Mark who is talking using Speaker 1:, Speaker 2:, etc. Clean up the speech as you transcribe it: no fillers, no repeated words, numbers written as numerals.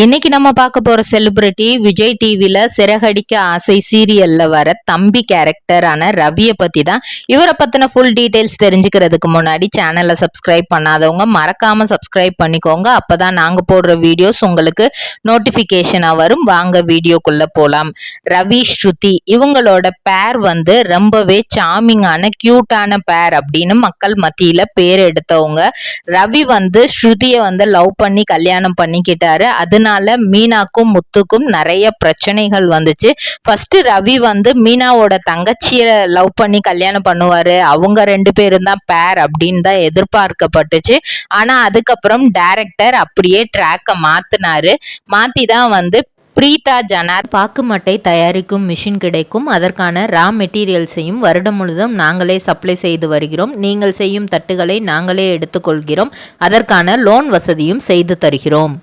Speaker 1: இன்னைக்கு நம்ம பார்க்க போற செலிபிரிட்டி விஜய் டிவில சிறகடிக்க ஆசை சீரியல்ல வர தம்பி கேரக்டரான ரவியை பத்தி தான். இவரை பத்தின ஃபுல் டீடைல்ஸ் தெரிஞ்சுக்கிறதுக்கு முன்னாடி சேனலை சப்ஸ்கிரைப் பண்ணாதவங்க மறக்காம சப்ஸ்கிரைப் பண்ணிக்கோங்க. அப்பதான் நாங்க போடுற வீடியோஸ் உங்களுக்கு நோட்டிபிகேஷனா வரும். வாங்க வீடியோக்குள்ள போலாம். ரவி ஸ்ருதி இவங்களோட பேர் ரொம்பவே சாமிங்கான கியூட்டான பேர் அப்படின்னு மக்கள் மத்தியில பேர் எடுத்தவங்க. ரவி ஸ்ருதியை லவ் பண்ணி கல்யாணம் பண்ணிக்கிட்டாரு. அதனால மீனாக்கும் முத்துக்கும் நிறைய பிரச்சனைகள் வந்துச்சு. ஃபர்ஸ்ட் ரவி மீனாவோட தங்கச்சிய லவ் பண்ணி கல்யாணம் பண்ணுவாரு, அவங்க ரெண்டு பேரும் தான் பேர் அப்படின்னு தான் எதிர்பார்க்கப்பட்டுச்சு. ஆனா அதுக்கப்புறம் டைரக்டர் அப்படியே ட்ராக்க மாத்தினாரு. மாத்தி தான் பிரீதா ஜனார் பாக்குமட்டை தயாரிக்கும் மிஷின் கிடைக்கும். அதற்கான ரா மெட்டீரியல்ஸையும் வருடம் முழுவதும் நாங்களே சப்ளை செய்து வருகிறோம். நீங்கள் செய்யும் தட்டுகளை நாங்களே எடுத்துக்கொள்கிறோம். அதற்கான லோன் வசதியும் செய்து தருகிறோம்.